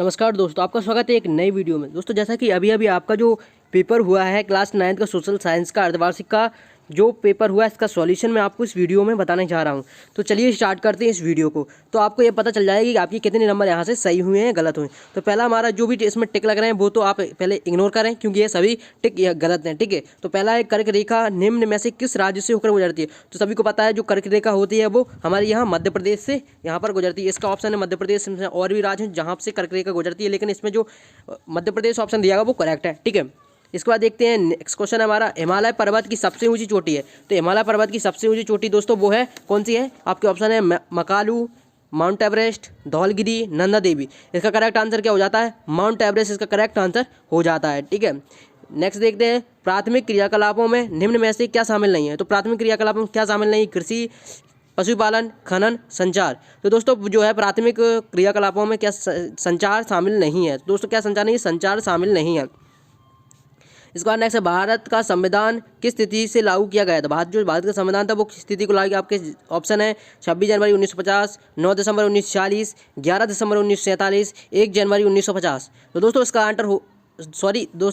नमस्कार दोस्तों, आपका स्वागत है एक नई वीडियो में। दोस्तों, जैसा कि अभी अभी आपका जो पेपर हुआ है क्लास 9 का सोशल साइंस का अर्धवार्षिक का जो पेपर हुआ है, इसका सॉल्यूशन मैं आपको इस वीडियो में बताने जा रहा हूं। तो चलिए स्टार्ट करते हैं इस वीडियो को। तो आपको ये पता चल जाएगा कि आपके कितने नंबर यहाँ से सही हुए हैं, गलत हुए। तो पहला हमारा जो भी इसमें टिक लग रहे हैं वो तो आप पहले इग्नोर करें, क्योंकि ये सभी टिक गलत हैं। ठीक है, तो पहला है कर्क रेखा निम्न में से किस राज्य से होकर गुजरती है। तो सभी को पता है जो कर्क रेखा होती है वो हमारे यहाँ मध्य प्रदेश से यहाँ पर गुजरती है। इसका ऑप्शन है मध्य प्रदेश। और भी राज्य हैं जहाँ से कर्क रेखा गुजरती है, लेकिन इसमें जो मध्य प्रदेश ऑप्शन दिया गया वो करेक्ट है। ठीक है, इसके बाद देखते हैं नेक्स्ट क्वेश्चन है हमारा, हिमालय पर्वत की सबसे ऊंची चोटी है। तो हिमालय पर्वत की सबसे ऊंची चोटी दोस्तों वो है कौन सी है? आपके ऑप्शन है मकालू, माउंट एवरेस्ट, धौलगिरी, नंदा देवी। इसका करेक्ट आंसर क्या हो जाता है? माउंट एवरेस्ट इसका करेक्ट आंसर हो जाता है। ठीक है, नेक्स्ट देखते हैं, प्राथमिक क्रियाकलापों में निम्न में से क्या शामिल नहीं है। तो प्राथमिक क्रियाकलापों में क्या शामिल नहीं? कृषि, पशुपालन, खनन, संचार। तो दोस्तों जो है प्राथमिक क्रियाकलापों में क्या संचार शामिल नहीं है। दोस्तों क्या संचार नहीं है? संचार शामिल नहीं है। इसके बाद नेक्स्ट है, भारत का संविधान किस तिथि से लागू किया गया था। भारत का संविधान था वो किस तिथि को लागू किया? आपके ऑप्शन है 26 जनवरी 1950, 9 दिसंबर 1946, 11 दिसंबर 1947, 1 जनवरी 1950। तो दोस्तों इसका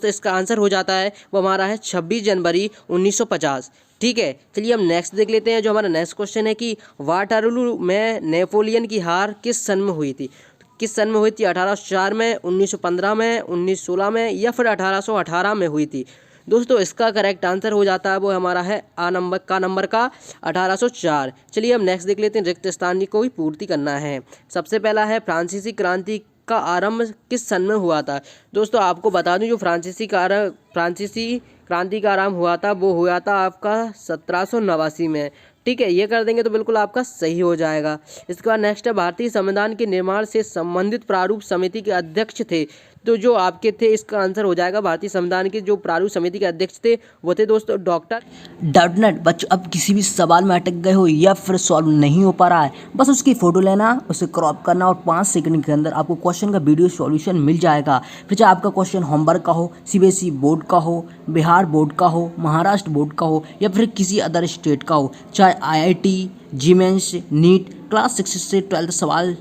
इसका आंसर हो जाता है वो हमारा है 26 जनवरी 1950। ठीक है, चलिए हम नेक्स्ट देख लेते हैं। जो हमारा नेक्स्ट क्वेश्चन है कि वाटरलू में नेपोलियन की हार किस सन में हुई थी। किस सन में हुई थी? 1804 में, 1915 में, 1916 में या फिर 1818 में हुई थी। दोस्तों इसका करेक्ट आंसर हो जाता है वो हमारा है नंबर का 1804। चलिए हम नेक्स्ट देख लेते हैं, रिक्त स्थान को भी पूर्ति करना है। सबसे पहला है, फ्रांसीसी क्रांति का आरंभ किस सन में हुआ था। दोस्तों आपको बता दूं जो फ्रांसीसी क्रांति का आरंभ हुआ था वो हुआ था आपका 1789 में। ठीक है, ये कर देंगे तो बिल्कुल आपका सही हो जाएगा। इसके बाद नेक्स्ट है, भारतीय संविधान के निर्माण से संबंधित प्रारूप समिति के अध्यक्ष थे। तो जो आपके थे इसका आंसर हो जाएगा, भारतीय संविधान के जो प्रारूप समिति के अध्यक्ष थे वो थे दोस्तों डॉक्टर डाउटनेट। बच्चों अब किसी भी सवाल में अटक गए हो या फिर सॉल्व नहीं हो पा रहा है, बस उसकी फोटो लेना, उसे क्रॉप करना और 5 सेकंड के अंदर आपको क्वेश्चन का वीडियो सॉल्यूशन मिल जाएगा। फिर चाहे आपका क्वेश्चन होमवर्क का हो, सीबीएसई बोर्ड का हो, बिहार बोर्ड का हो, महाराष्ट्र बोर्ड का हो या फिर किसी अदर स्टेट का हो, चाहे आईआईटी, जीमेंस, नीट, क्लास 6 से 12 सवाल,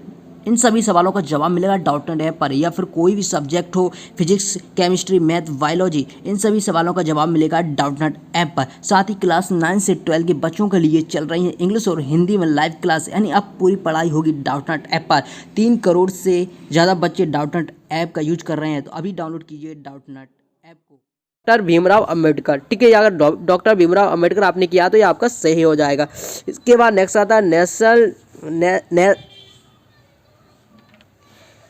इन सभी सवालों का जवाब मिलेगा डाउटनेट ऐप पर। या फिर कोई भी सब्जेक्ट हो, फिजिक्स, केमिस्ट्री, मैथ, बायोलॉजी, इन सभी सवालों का जवाब मिलेगा डाउटनेट ऐप पर। साथ ही क्लास 9 से 12 के बच्चों के लिए चल रही है इंग्लिश और हिंदी में लाइव क्लास, यानी अब पूरी पढ़ाई होगी डाउटनेट ऐप पर। 3 करोड़ से ज़्यादा बच्चे डाउटनेट ऐप का यूज कर रहे हैं, तो अभी डाउनलोड कीजिए डाउटनेट ऐप को। डॉक्टर भीमराव अंबेडकर। ठीक है, अगर डॉक्टर भीमराव अंबेडकर आपने किया तो ये आपका सही हो जाएगा। इसके बाद नेक्स्ट आता है,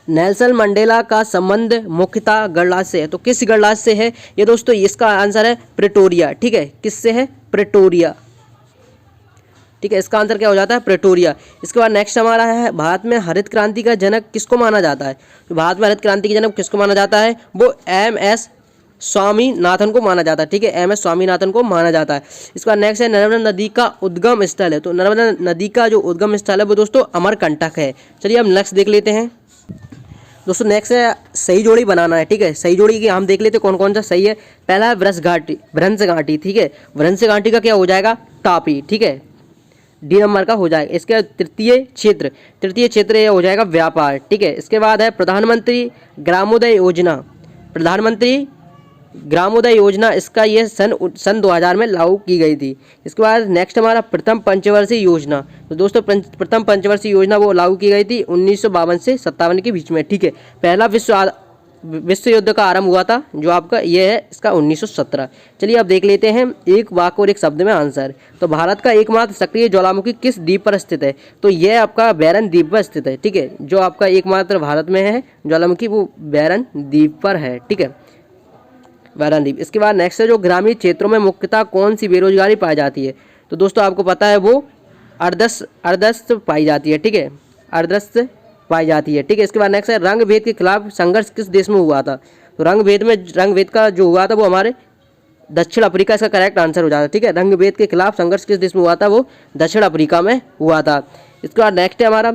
नेल्सन मंडेला का संबंध मुख्यतः गणराज्य से है। तो किस गणराज्य से है ये दोस्तों? इसका आंसर है प्रेटोरिया। ठीक है, किससे है? प्रेटोरिया। ठीक है, इसका आंसर क्या हो जाता है? प्रेटोरिया। इसके बाद नेक्स्ट हमारा है, भारत में हरित क्रांति का जनक किसको माना जाता है। तो भारत में हरित क्रांति के जनक किसको माना जाता है? वो MS स्वामीनाथन को माना जाता है। ठीक है, MS स्वामीनाथन को माना जाता है। इसके बाद नेक्स्ट है, नर्मदा नदी का उद्गम स्थल है। तो नर्मदा नदी का जो उद्गम स्थल है वो दोस्तों अमरकंटक है। चलिए हम नेक्स्ट देख लेते हैं। दोस्तों नेक्स्ट है, सही जोड़ी बनाना है। ठीक है, सही जोड़ी की हम देख लेते हैं कौन कौन सा सही है। पहला है भ्रंश घाटी। ठीक है, भ्रंश घाटी का क्या हो जाएगा? टापी। ठीक है, D नंबर का हो जाएगा। इसके तृतीय क्षेत्र ये हो जाएगा व्यापार। ठीक है, इसके बाद है प्रधानमंत्री ग्रामोदय योजना, इसका ये सन 2000 में लागू की गई थी। इसके बाद नेक्स्ट हमारा प्रथम पंचवर्षीय योजना। तो दोस्तों प्रथम पंचवर्षीय योजना वो लागू की गई थी 1952 से 57 के बीच में। ठीक है, पहला विश्व युद्ध का आरंभ हुआ था जो आपका ये है इसका 1917। चलिए अब देख लेते हैं एक वाक्य और एक शब्द में आंसर। तो भारत का एकमात्र सक्रिय ज्वालामुखी किस द्वीप पर स्थित है। तो यह आपका बैरन द्वीप पर स्थित है। ठीक है, जो आपका एकमात्र भारत में है ज्वालामुखी वो बैरन द्वीप पर है। ठीक है, बैरन द्वीप। इसके बाद नेक्स्ट है, जो ग्रामीण क्षेत्रों में मुख्यतः कौन सी बेरोजगारी पाई जाती है। तो दोस्तों आपको पता है वो अर्धस्थ पाई जाती है। ठीक है, अर्धस्थ पाई जाती है। ठीक है, इसके बाद नेक्स्ट है, रंग भेद के खिलाफ संघर्ष किस देश में हुआ था। तो रंग भेद का जो हुआ था वो हमारे दक्षिण अफ्रीका, इसका करेक्ट आंसर हो जाता है। ठीक है, रंग भेद के खिलाफ संघर्ष किस देश में हुआ था? वो दक्षिण अफ्रीका में हुआ था। इसके बाद नेक्स्ट है हमारा,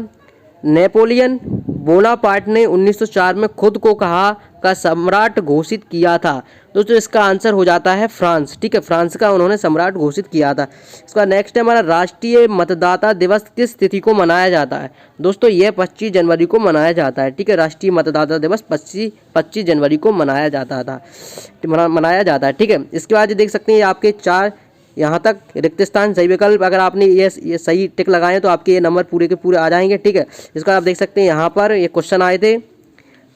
नेपोलियन बोनापार्ट ने 1904 में खुद को कहा का सम्राट घोषित किया था। दोस्तों इसका आंसर हो जाता है फ्रांस। ठीक है, फ्रांस का उन्होंने सम्राट घोषित किया था। इसका नेक्स्ट है हमारा राष्ट्रीय मतदाता दिवस किस तिथि को मनाया जाता है। दोस्तों यह 25 जनवरी को मनाया जाता है। ठीक है, राष्ट्रीय मतदाता दिवस 25 जनवरी को मनाया जाता है। ठीक है, इसके बाद देख सकते हैं आपके 4 यहाँ तक रिक्त स्थान सही विकल्प, अगर आपने ये सही टिक लगाए तो आपके ये नंबर पूरे के पूरे आ जाएंगे। ठीक है, इसका आप देख सकते हैं यहाँ पर ये क्वेश्चन आए थे।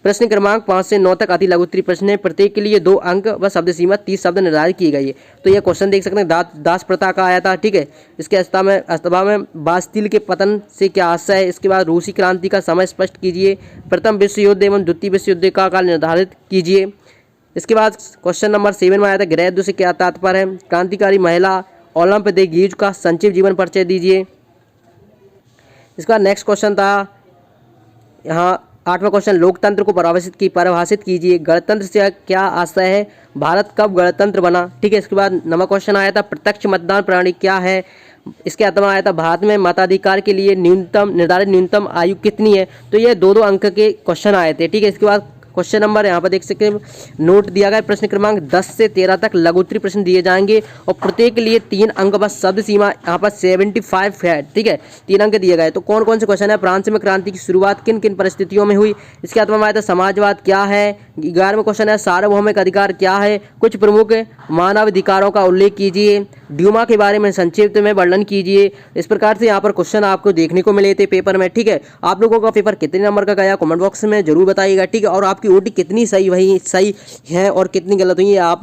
प्रश्न क्रमांक 5 से 9 तक अति लघु उत्तरीय प्रश्न है, प्रत्येक के लिए 2 अंक व शब्द सीमा 30 शब्द निर्धारित की गई है। तो यह क्वेश्चन देख सकते हैं दास प्रथा का आया था। ठीक है, इसके अस्तबा में बास्तिल के पतन से क्या आशय है। इसके बाद रूसी क्रांति का समय स्पष्ट कीजिए। प्रथम विश्व युद्ध एवं द्वितीय विश्व युद्ध का काल निर्धारित कीजिए। इसके बाद क्वेश्चन नंबर 7 में आया था गृह युद्ध से क्या तात्पर्य है। क्रांतिकारी महिला ओलंप दे गीज का संक्षिप्त जीवन परिचय दीजिए। इसका नेक्स्ट क्वेश्चन था यहाँ 8वां क्वेश्चन लोकतंत्र को परिभाषित कीजिए। गणतंत्र से क्या आशय है। भारत कब गणतंत्र बना। ठीक है, इसके बाद 9वां क्वेश्चन आया था प्रत्यक्ष मतदान प्रणाली क्या है। इसके अंतर्गत आया था भारत में मताधिकार के लिए निर्धारित न्यूनतम आयु कितनी है। तो ये 2-2 अंक के क्वेश्चन आए थे। ठीक है, इसके बाद क्वेश्चन नंबर यहाँ पर देख सकते हैं नोट दिया गया प्रश्न क्रमांक 10 से 13 तक लघु उत्तरीय प्रश्न दिए जाएंगे और प्रत्येक के लिए 3 अंक बस शब्द सीमा यहाँ पर 75 है। ठीक है, 3 अंक दिए गए। तो कौन कौन से क्वेश्चन है। फ्रांस में क्रांति की शुरुआत किन किन परिस्थितियों में हुई। इसके बाद में आया था समाजवाद क्या है। 11वां क्वेश्चन है सार्वभौमिक अधिकार क्या है। कुछ प्रमुख मानव अधिकारों का उल्लेख कीजिए। ड्यूमा के बारे में संक्षिप्त में वर्णन कीजिए। इस प्रकार से यहाँ पर क्वेश्चन आपको देखने को मिले थे पेपर में। ठीक है, आप लोगों का पेपर कितने नंबर का गया कमेंट बॉक्स में जरूर बताइएगा। ठीक है, और आपकी ओटी कितनी सही है और कितनी गलत हुई है आप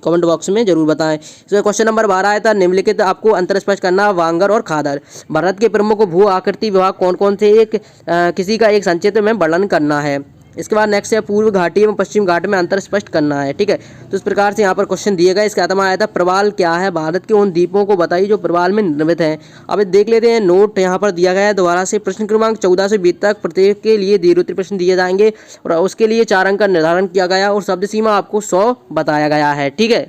कमेंट बॉक्स में जरूर बताएं। इसमें क्वेश्चन नंबर 12 आया था निम्नलिखित आपको अंतर स्पष्ट करना वांगर और खादर। भारत के प्रमुख भू आकृति विभाग कौन कौन से किसी का एक संक्षिप्त में वर्णन करना है। इसके बाद नेक्स्ट है पूर्व घाटी एवं पश्चिम घाट में अंतर स्पष्ट करना है। ठीक है, तो इस प्रकार से यहाँ पर क्वेश्चन दिए गए। इसके आत्मा आया था प्रवाल क्या है। भारत के उन द्वीपों को बताइए जो प्रवाल में निर्मित हैं। अब देख लेते हैं नोट यहाँ पर दिया गया है दोबारा से। प्रश्न क्रमांक 14 से 20 तक प्रत्येक के लिए दीर्घोत्तरीय प्रश्न दिए जाएंगे और उसके लिए 4 अंक का निर्धारण किया गया और शब्द सीमा आपको 100 बताया गया है। ठीक है,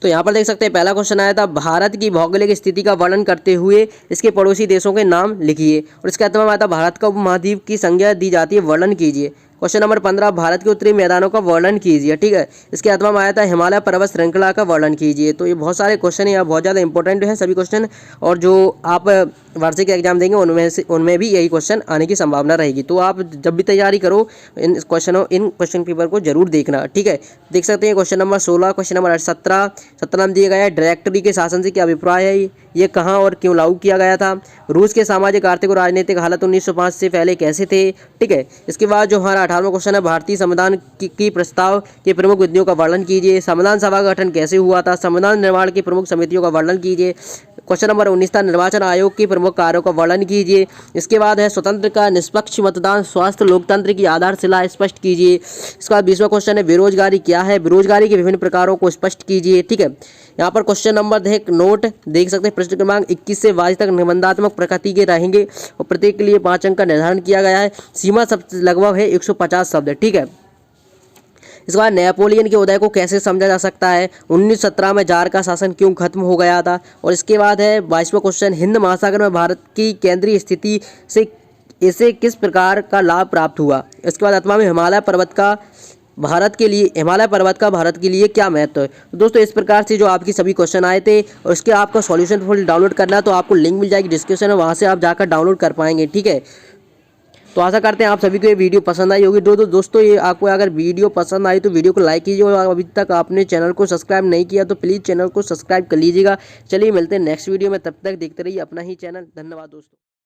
तो यहाँ पर देख सकते हैं पहला क्वेश्चन आया था भारत की भौगोलिक स्थिति का वर्णन करते हुए इसके पड़ोसी देशों के नाम लिखिए। और इसके अंत में आया था भारत का उपमहाद्वीप की संज्ञा दी जाती है वर्णन कीजिए। क्वेश्चन नंबर 15 भारत के उत्तरी मैदानों का वर्णन कीजिए। ठीक है, इसके अंत में आया था हिमालय पर्वत श्रृंखला का वर्णन कीजिए। तो ये बहुत सारे क्वेश्चन है, बहुत ज़्यादा इंपॉर्टेंट है सभी क्वेश्चन, और जो आप वार्षिक एग्जाम देंगे उनमें भी यही क्वेश्चन आने की संभावना रहेगी। तो आप जब भी तैयारी करो इन क्वेश्चन पेपर को जरूर देखना। ठीक है, देख सकते हैं क्वेश्चन नंबर 16, क्वेश्चन नंबर 17 में दिए गया है डायरेक्टरी के शासन से क्या अभिप्राय है, ये कहाँ और क्यों लागू किया गया था। रूस के सामाजिक आर्थिक और राजनीतिक हालत 1905 से पहले कैसे थे। ठीक है, इसके बाद जो हमारा 18वां क्वेश्चन है भारतीय संविधान की प्रस्ताव के प्रमुख विधियों का वर्णन कीजिए। संविधान सभा का गठन कैसे हुआ था। संविधान निर्माण की प्रमुख समितियों का वर्णन कीजिए। क्वेश्चन नंबर 19 था निर्वाचन आयोग के प्रमुख कार्यों का वर्णन कीजिए। इसके बाद है स्वतंत्र का निष्पक्ष मतदान स्वास्थ्य लोकतंत्र की आधारशिला स्पष्ट कीजिए। इसका 20वां क्वेश्चन है बेरोजगारी क्या है। बेरोजगारी के विभिन्न प्रकारों को स्पष्ट कीजिए। ठीक है, यहाँ पर क्वेश्चन नंबर नोट देख सकते हैं प्रश्न क्रमांक 21 से 22 तक निबंधात्मक प्रकृति के रहेंगे और प्रत्येक के लिए 5 अंक का निर्धारण किया गया है। सीमा शब्द लगभग है 150 शब्द। ठीक है, इसके बाद नेपोलियन के उदय को कैसे समझा जा सकता है। 1917 में जार का शासन क्यों खत्म हो गया था। और इसके बाद है 22वां क्वेश्चन हिंद महासागर में भारत की केंद्रीय स्थिति से इसे किस प्रकार का लाभ प्राप्त हुआ। इसके बाद आत्मा में हिमालय पर्वत का भारत के लिए क्या महत्व है। तो दोस्तों इस प्रकार से जो आपकी सभी क्वेश्चन आए थे और इसके आपका सॉल्यूशन फुल डाउनलोड करना है तो आपको लिंक मिल जाएगी डिस्क्रिप्शन में, वहाँ से आप जाकर डाउनलोड कर पाएंगे। ठीक है, तो आशा करते हैं आप सभी को ये वीडियो पसंद आई होगी। दोस्तों ये आपको अगर वीडियो पसंद आई तो वीडियो को लाइक कीजिए और अभी तक आपने चैनल को सब्सक्राइब नहीं किया तो प्लीज़ चैनल को सब्सक्राइब कर लीजिएगा। चलिए मिलते हैं नेक्स्ट वीडियो में, तब तक देखते रहिए अपना ही चैनल। धन्यवाद दोस्तों।